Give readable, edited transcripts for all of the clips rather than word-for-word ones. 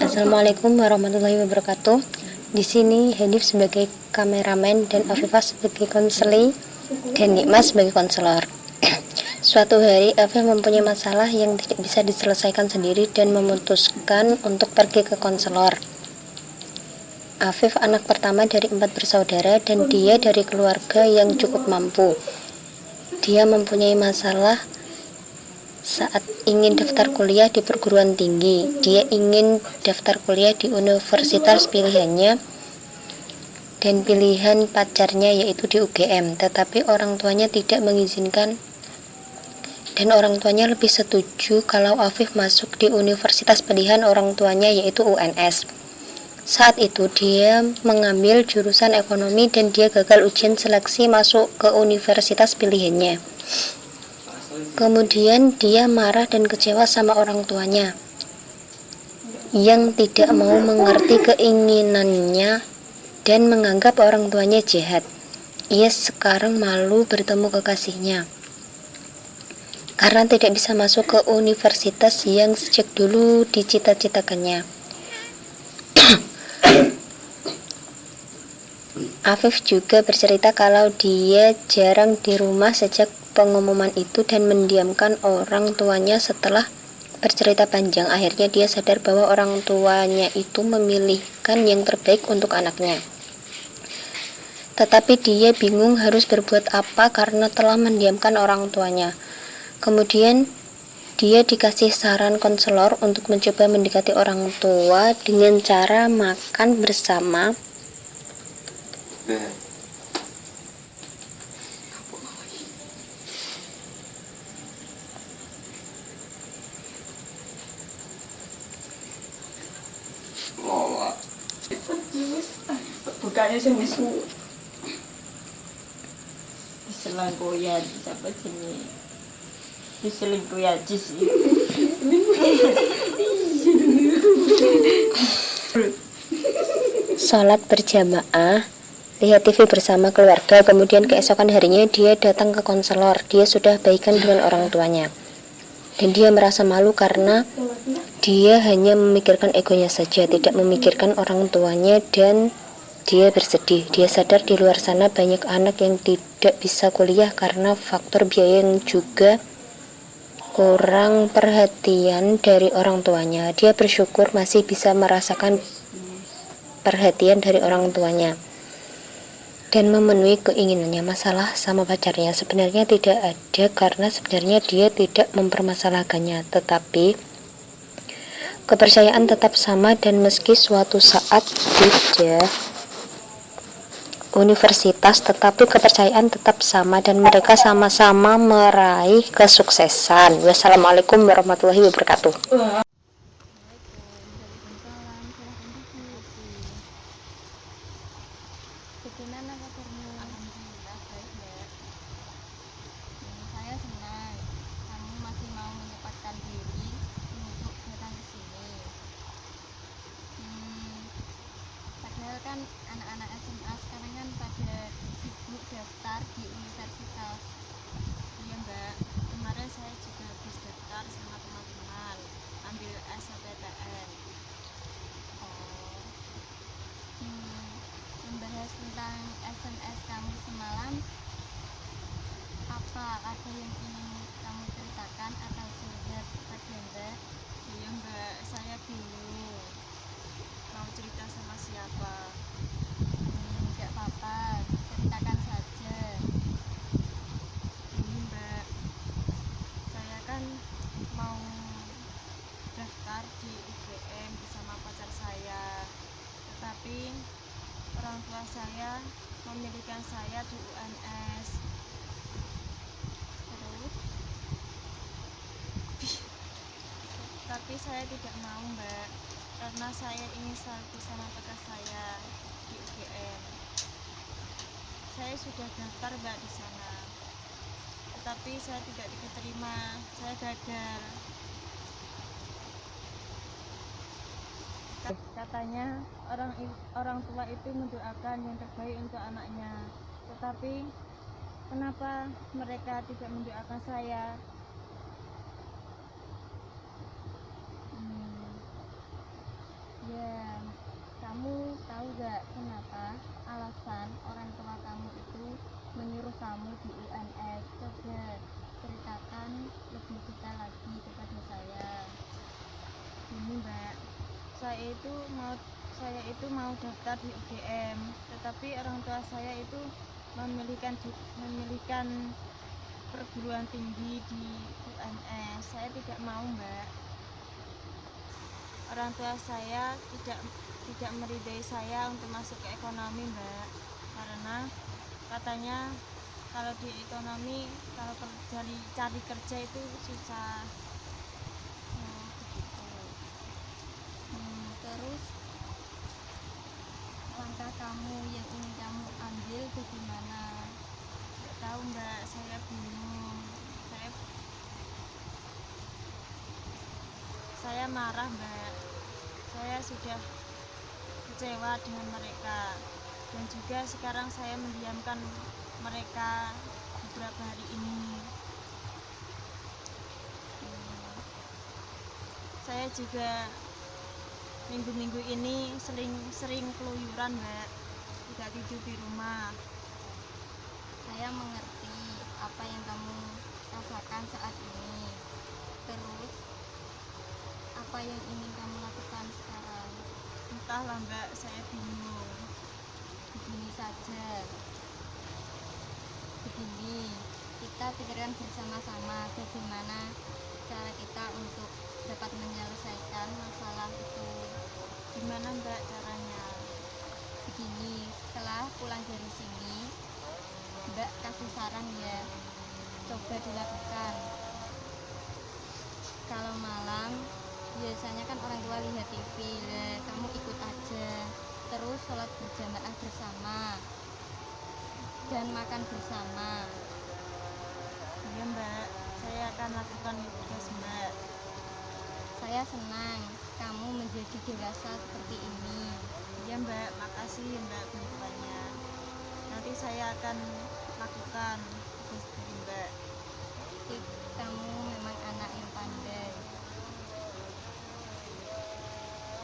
Assalamualaikum warahmatullahi wabarakatuh. Di sini Hanif sebagai kameramen dan Afifah sebagai konseling dan Nikmas sebagai konselor. Suatu hari Afif mempunyai masalah yang tidak bisa diselesaikan sendiri dan memutuskan untuk pergi ke konselor. Afif anak pertama dari 4 bersaudara dan dia dari keluarga yang cukup mampu. Dia mempunyai masalah saat ingin daftar kuliah di perguruan tinggi. Dia ingin daftar kuliah di universitas pilihannya dan pilihan pacarnya yaitu di UGM, tetapi orang tuanya tidak mengizinkan dan orang tuanya lebih setuju kalau Afif masuk di universitas pilihan orang tuanya yaitu UNS. Saat itu dia mengambil jurusan ekonomi dan dia gagal ujian seleksi masuk ke universitas pilihannya. Kemudian dia marah dan kecewa sama orang tuanya yang tidak mau mengerti keinginannya dan menganggap orang tuanya jahat. Ia sekarang malu bertemu kekasihnya karena tidak bisa masuk ke universitas yang sejak dulu dicita-citakannya. Afif juga bercerita kalau dia jarang di rumah sejak pengumuman itu dan mendiamkan orang tuanya. Setelah bercerita panjang, akhirnya dia sadar bahwa orang tuanya itu memilihkan yang terbaik untuk anaknya. Tetapi dia bingung harus berbuat apa karena telah mendiamkan orang tuanya. Kemudian dia dikasih saran konselor untuk mencoba mendekati orang tua dengan cara makan bersama, bukannya sembuh diselingkuhin siapa sini diselingkuhin aja sih. sholat berjamaah, lihat TV bersama keluarga. Kemudian keesokan harinya dia datang ke konselor. Dia sudah baikan dengan orang tuanya dan dia merasa malu karena dia hanya memikirkan egonya saja, tidak memikirkan orang tuanya, dan dia bersedih. Dia sadar di luar sana banyak anak yang tidak bisa kuliah karena faktor biaya yang juga kurang perhatian dari orang tuanya. Dia bersyukur masih bisa merasakan perhatian dari orang tuanya dan memenuhi keinginannya. Masalah sama pacarnya sebenarnya tidak ada karena sebenarnya dia tidak mempermasalahkannya, tetapi kepercayaan tetap sama dan meski suatu saat beda universitas, tetapi kepercayaan tetap sama dan mereka sama-sama meraih kesuksesan. Wassalamualaikum warahmatullahi wabarakatuh. Bagaimana kabarnya? Alhamdulillah baik, Mbak. Saya senang kamu masih mau menyempatkan diri untuk datang ke sini. Padahal kan anak-anak SMA sekarang kan pada sibuk daftar di universitas. Iya, Mbak. Kemarin saya juga habis daftar sama teman-teman, ambil SNMPTN. Membahas tentang SMS kamu semalam, apa ada yang ingin kamu ceritakan atau curhat kepada Mbak? Iya, Mbak, saya bingung mau cerita sama siapa. Tidak apa-apa, ceritakan saja. Ini, Mbak, saya kan mau daftar di UGM bersama pacar saya, tetapi orang tua saya memilihkan saya di UNS. Terus tapi saya tidak mau, Mbak, karena saya ingin selalu bersama pacar saya di UGM. saya sudah daftar Mbak di sana, tetapi saya tidak diterima, saya gagal. Katanya orang tua itu mendoakan yang terbaik untuk anaknya, tetapi kenapa mereka tidak mendoakan saya? Ya, kamu tahu gak kenapa alasan orang tua kamu itu menyuruh kamu di UNS? Coba ceritakan lebih detail lagi kepada saya. Ini Mbak, saya itu mau daftar di UGM, tetapi orang tua saya itu memilihkan perguruan tinggi di UNS. Saya tidak mau Mbak. Orang tua saya tidak meridai saya untuk masuk ke ekonomi Mbak, karena katanya kalau di ekonomi kalau cari kerja itu susah. Begitu. Terus langkah kamu yang ingin kamu ambil bagaimana? Nggak tahu Mbak, saya bingung. Saya marah Mbak, saya sudah kecewa dengan mereka, dan juga sekarang saya mendiamkan mereka beberapa hari ini. Saya juga minggu-minggu ini sering keluyuran Mbak, tidak tidur di rumah. Saya mengerti apa yang kamu rasakan saat ini. Terus apa yang ingin kamu lakukan sekarang? Entahlah Mbak, saya bingung. Begini saja, kita pikirkan bersama-sama bagaimana cara kita untuk dapat menyelesaikan masalah itu. Gimana Mbak caranya? Begini, setelah pulang dari sini Mbak kasih saran ya, coba dilakukan. Kalau malam biasanya kan orang tua lihat TV, kamu ikut aja, terus sholat berjamaah bersama dan makan bersama. Iya Mbak, saya akan lakukan tugas Mbak. Saya senang kamu menjadi dewasa seperti ini. Iya Mbak, makasih ya Mbak bantuannya. Nanti saya akan lakukan tugas dari Mbak. Sip, kamu memang anak yang pandai.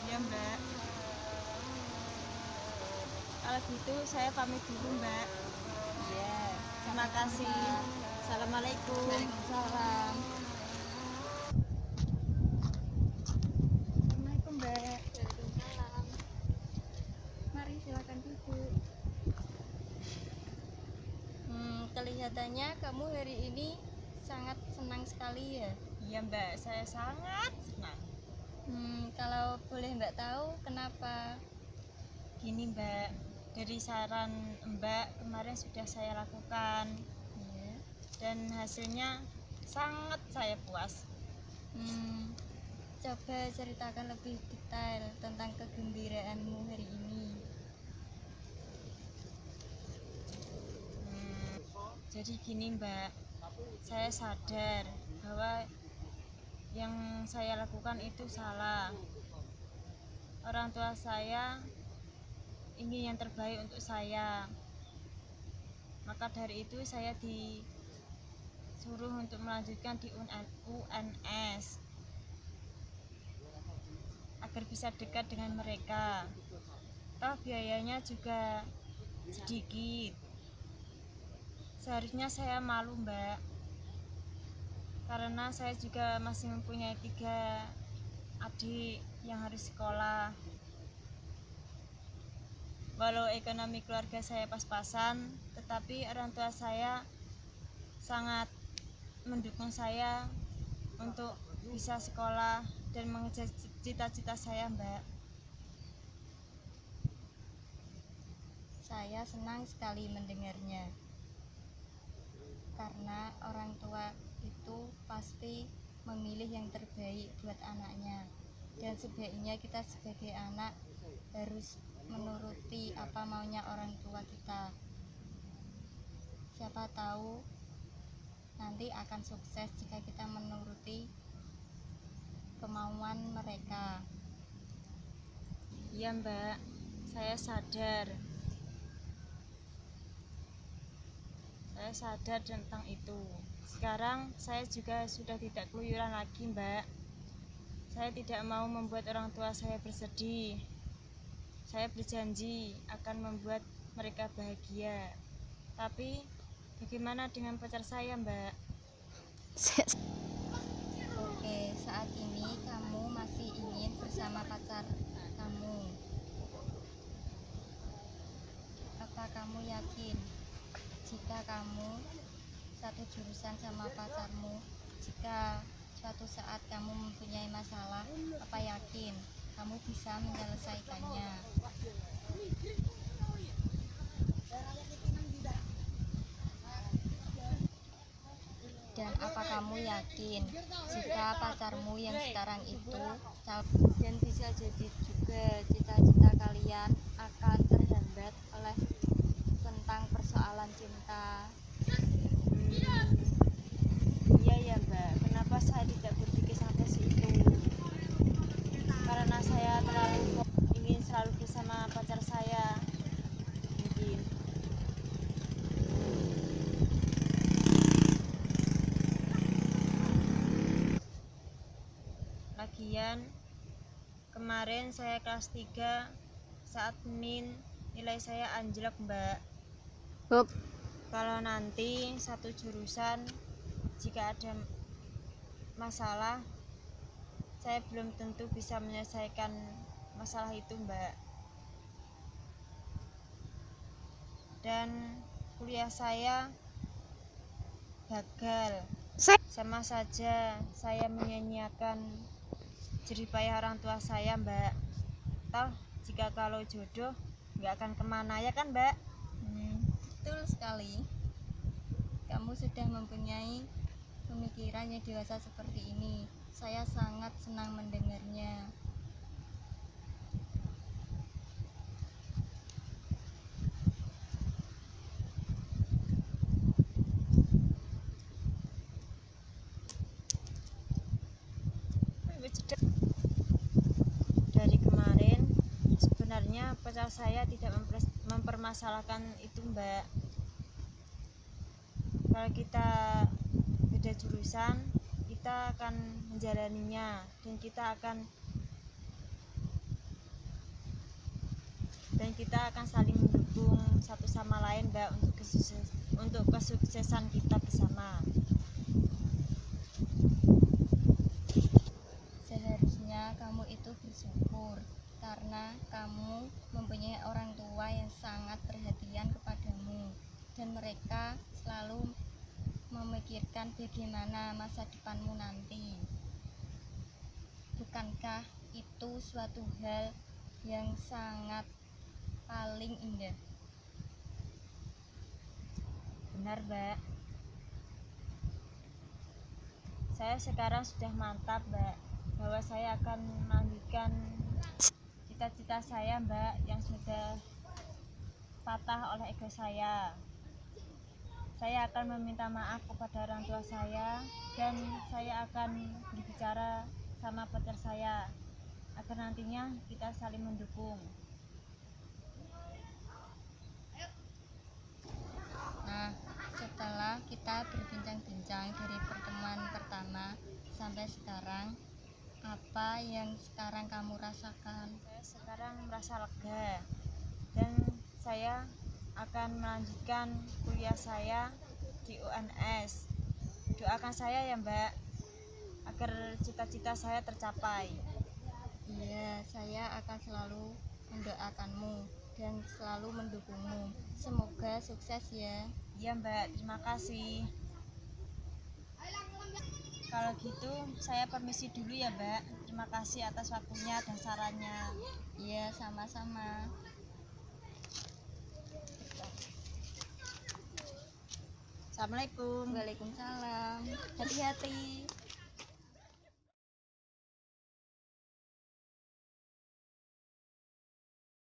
Iya Mbak. Kalau gitu saya pamit dulu Mbak. Iya. Terima kasih. Assalamualaikum. Waalaikumsalam. Assalamualaikum Mbak. Waalaikumsalam. Mari silakan duduk. Kelihatannya kamu hari ini sangat senang sekali ya? Iya Mbak, saya sangat senang. Kalau boleh Mbak tahu kenapa? Gini Mbak, dari saran Mbak kemarin sudah saya lakukan, ya, dan hasilnya sangat saya puas. Coba ceritakan lebih detail tentang kegembiraanmu hari ini. Jadi gini Mbak, saya sadar bahwa yang saya lakukan itu salah. Orang tua saya ingin yang terbaik untuk saya, maka dari itu saya disuruh untuk melanjutkan di UNS agar bisa dekat dengan mereka. Toh biayanya juga sedikit. Seharusnya saya malu Mbak, karena saya juga masih mempunyai 3 adik yang harus sekolah. Walau ekonomi keluarga saya pas-pasan, tetapi orang tua saya sangat mendukung saya untuk bisa sekolah dan mengejar cita-cita saya Mbak. Saya senang sekali mendengarnya, karena orang tua itu pasti memilih yang terbaik buat anaknya, dan sebaiknya kita sebagai anak harus menuruti apa maunya orang tua kita. siapa tahu nanti akan sukses jika kita menuruti kemauan mereka. Iya Mbak, saya sadar. Saya sadar tentang itu. Sekarang saya juga sudah tidak keluyuran lagi Mbak. Saya tidak mau membuat orang tua saya bersedih. Saya berjanji akan membuat mereka bahagia. Tapi bagaimana dengan pacar saya Mbak? Oke, saat ini kamu masih ingin bersama pacar kamu. Apa kamu yakin jika kamu satu jurusan sama pacarmu, jika suatu saat kamu mempunyai masalah, apa yakin kamu bisa menyelesaikannya? Dan apa kamu yakin jika pacarmu yang sekarang itu dan bisa jadi juga cita-cita kalian akan terhambat oleh tentang persoalan cinta? Iya ya Mbak, kenapa saya tidak berpikir sampai situ? Karena saya terlalu ingin selalu bersama pacar saya. Mungkin. Lagian kemarin saya kelas 3 saat nilai saya anjlok Mbak. Kalau nanti satu jurusan jika ada masalah, saya belum tentu bisa menyelesaikan masalah itu Mbak. Dan kuliah saya gagal. Sama saja saya menyia-nyiakan jerih payah orang tua saya Mbak. Toh jika kalau jodoh nggak akan kemana ya kan Mbak? Betul sekali. Kamu sudah mempunyai pemikiran yang dewasa seperti ini. Saya sangat senang mendengarnya. Dari kemarin sebenarnya pacar saya tidak mempermasalahkan itu Mbak. Kalau kita beda jurusan, kita akan menjalaninya dan kita akan saling mendukung satu sama lain Mbak untuk kesuksesan kita bersama. Seharusnya kamu itu bersyukur karena kamu mempunyai orang tua yang sangat perhatian kepadamu dan mereka selalu memikirkan bagaimana masa depanmu nanti. Bukankah itu suatu hal yang sangat paling indah? Benar Mbak. Saya sekarang sudah mantap Mbak bahwa saya akan melanjutkan cita-cita saya Mbak yang sudah patah oleh ego saya. Saya akan meminta maaf kepada orang tua saya dan saya akan berbicara sama pacar saya agar nantinya kita saling mendukung. Nah, setelah kita berbincang-bincang dari pertemuan pertama sampai sekarang, apa yang sekarang kamu rasakan? Saya sekarang merasa lega dan saya akan melanjutkan kuliah saya di UNS. Doakan saya ya Mbak agar cita-cita saya tercapai. Iya, saya akan selalu mendoakanmu dan selalu mendukungmu. Semoga sukses ya. Iya Mbak, terima kasih. Kalau gitu saya permisi dulu ya Mbak. Terima kasih atas waktunya dan sarannya. Iya, sama-sama. Assalamualaikum. Waalaikumsalam. Hati-hati.